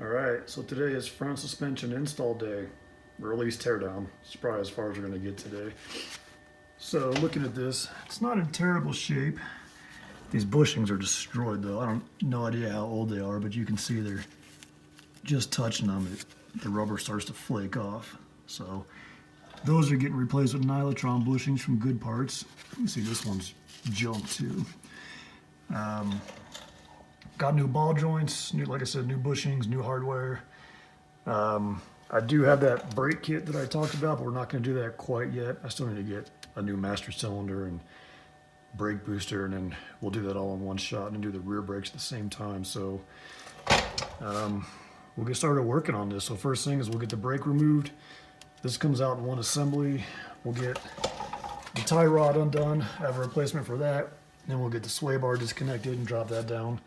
Alright, so today is front suspension install day, or at least teardown. It's probably as far as we're going to get today. So looking at this, it's not in terrible shape. These bushings are destroyed though. I don't no idea how old they are, but you can see they're just touching them. The rubber starts to flake off. So those are getting replaced with nylatron bushings from GoodParts. You can see this one's junk too. Got new ball joints, new, like I said, new bushings, new hardware. I do have that brake kit that I talked about, but we're not going to do that quite yet. I still need to get a new master cylinder and brake booster, and then we'll do that all in one shot and do the rear brakes at the same time. So we'll get started working on this. So first thing is we'll get the brake removed. This comes out in one assembly. We'll get the tie rod undone, have a replacement for that. Then we'll get the sway bar disconnected and drop that down,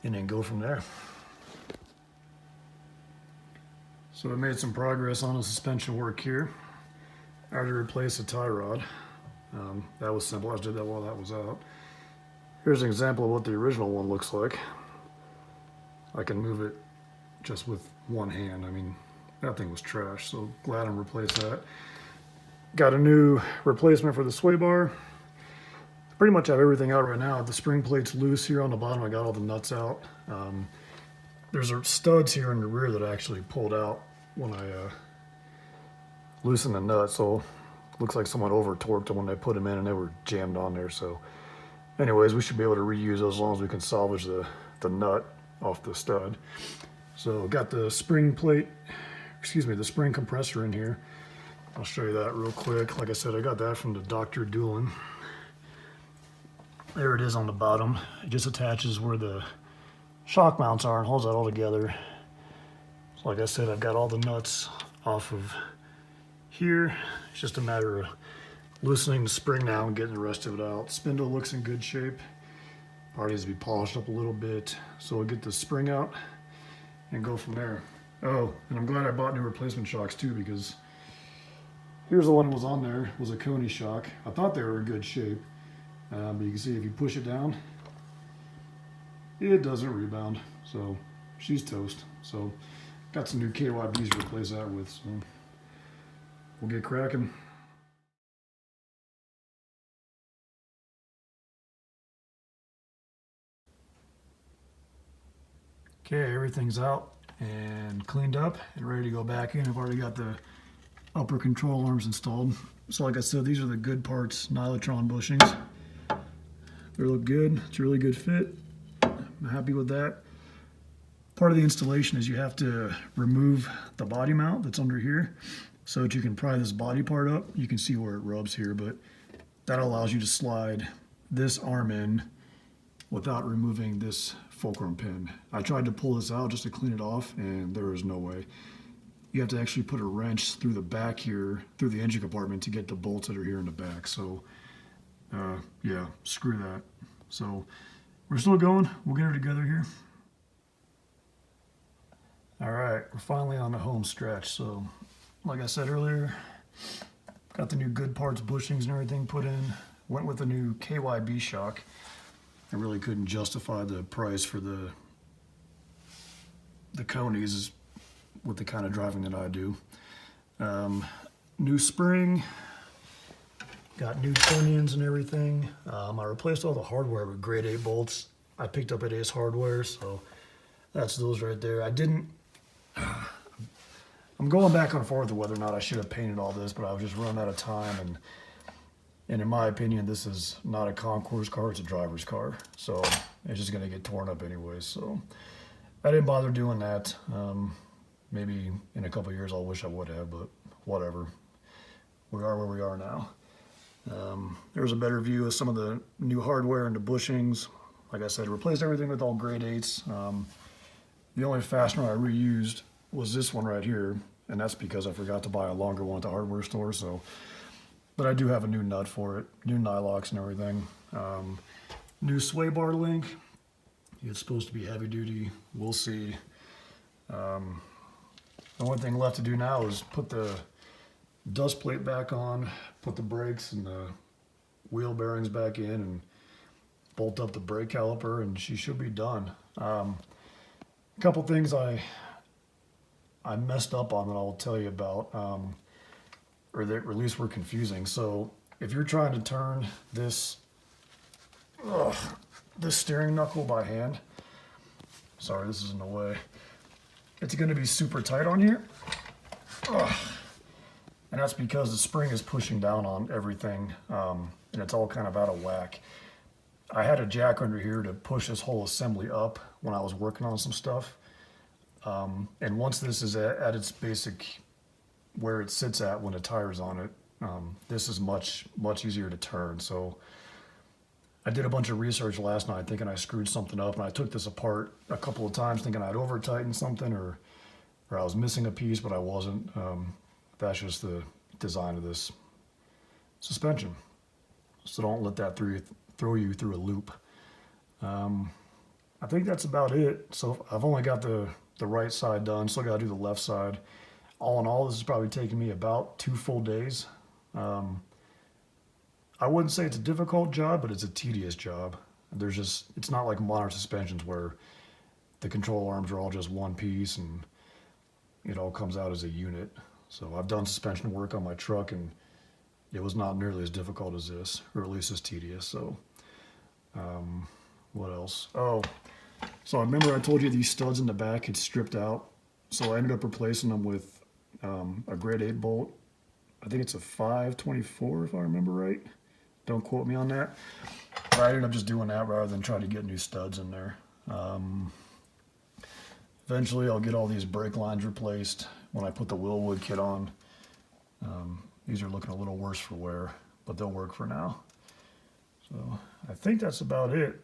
and then go from there. So we made some progress on the suspension work here. I had to replace the tie rod. That was simple. I just did that while that was out. Here's an example of what the original one looks like. I can move it just with one hand. I mean, that thing was trash, so glad I replaced that. Got a new replacement for the sway bar. Pretty much have everything out right now. The spring plate's loose here on the bottom. I got all the nuts out. There's studs here in the rear that I actually pulled out when I loosened the nuts. So looks like someone over torqued them when they put them in and they were jammed on there. So anyways, we should be able to reuse those as long as we can salvage the nut off the stud. So got the spring plate, the spring compressor in here. I'll show you that real quick. Like I said, I got that from the Dr. Doolin. There it is on the bottom. It just attaches where the shock mounts are and holds that all together. So like I said, I've got all the nuts off of here. It's just a matter of loosening the spring now and getting the rest of it out. Spindle looks in good shape. Probably needs to be polished up a little bit. So we'll get the spring out and go from there. Oh, and I'm glad I bought new replacement shocks too, because here's the one that was on there, was a Coney shock. I thought they were in good shape. But you can see if you push it down, it doesn't rebound. So she's toast. So got some new KYBs to replace that with. So we'll get cracking. Okay, everything's out and cleaned up and ready to go back in. I've already got the upper control arms installed. So like I said, these are the GoodParts nylatron bushings. They look good. It's a really good fit. I'm happy with that. Part of the installation is you have to remove the body mount that's under here so that you can pry this body part up. You can see where it rubs here, but that allows you to slide this arm in without removing this fulcrum pin. I tried to pull this out just to clean it off, and there is no way. You have to actually put a wrench through the back here, through the engine compartment, to get the bolts that are here in the back. So yeah, screw that. So we're still going. We'll get her together here. All right, we're finally on the home stretch. So like I said earlier, got the new GoodParts bushings and everything put in. Went with the new KYB shock. I really couldn't justify the price for the Coneys with the kind of driving that I do. New spring. Got new trunions and everything. I replaced all the hardware with grade 8 bolts. I picked up at Ace Hardware, so that's those right there. I'm going back and forth with whether or not I should have painted all this, but I was just running out of time, and in my opinion, this is not a concours car, it's a driver's car. So it's just gonna get torn up anyways. So I didn't bother doing that. Maybe in a couple of years I'll wish I would have, but whatever. We are where we are now. There's a better view of some of the new hardware and the bushings. Like I said, replaced everything with all grade 8s. The only fastener I reused was this one right here, and that's because I forgot to buy a longer one at the hardware store. So, but I do have a new nut for it, new nylocks and everything. New sway bar link. It's supposed to be heavy duty. We'll see. The only thing left to do now is put the dust plate back on, put the brakes and the wheel bearings back in, and bolt up the brake caliper, and she should be done. A couple things I I messed up on that I'll tell you about, or that at least were confusing. So if you're trying to turn this, this steering knuckle by hand, sorry, this is in the way, it's going to be super tight on here. And that's because the spring is pushing down on everything, and it's all kind of out of whack. I had a jack under here to push this whole assembly up when I was working on some stuff. And once this is at its basic, where it sits at when the tire's on it, this is much easier to turn. So I did a bunch of research last night thinking I screwed something up, and I took this apart a couple of times thinking I'd over tightened something or I was missing a piece, but I wasn't. That's just the design of this suspension. So don't let that throw you through a loop. I think that's about it. So I've only got the right side done, still got to do the left side. All in all, this is probably taking me about 2 full days. I wouldn't say it's a difficult job, but it's a tedious job. It's not like modern suspensions where the control arms are all just one piece and it all comes out as a unit. So I've done suspension work on my truck and it was not nearly as difficult as this, or at least as tedious. So what else? Oh, so I remember I told you these studs in the back had stripped out. So I ended up replacing them with a grade 8 bolt. I think it's a 524 if I remember right. Don't quote me on that. But I ended up just doing that rather than trying to get new studs in there. Eventually I'll get all these brake lines replaced when I put the Willwood kit on. These are looking a little worse for wear, but they'll work for now. So I think that's about it.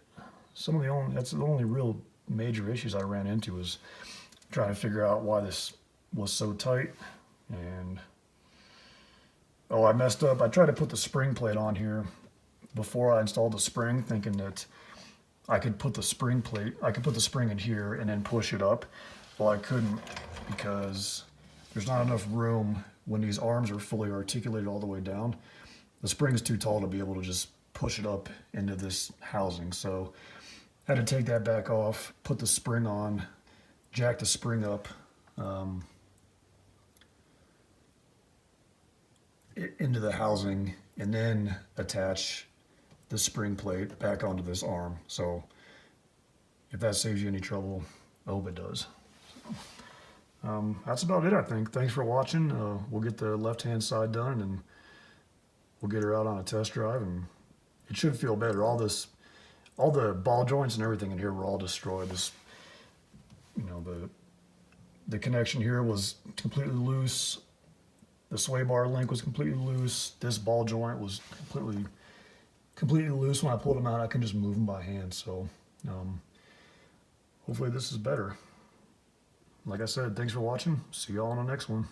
That's the only real major issues I ran into was trying to figure out why this was so tight. And I messed up. I tried to put the spring plate on here before I installed the spring, thinking that I could put the spring in here and then push it up. Well, I couldn't because there's not enough room when these arms are fully articulated all the way down. The spring is too tall to be able to just push it up into this housing. So I had to take that back off, put the spring on, jack the spring up into the housing, and then attach the spring plate back onto this arm. So if that saves you any trouble, I hope it does. So, that's about it, I think. Thanks for watching. We'll get the left-hand side done, and we'll get her out on a test drive, and it should feel better. All the ball joints and everything in here were all destroyed. The connection here was completely loose. The sway bar link was completely loose. This ball joint was completely loose. When I pulled them out, I can just move them by hand. So hopefully this is better. Like I said, thanks for watching. See y'all on the next one.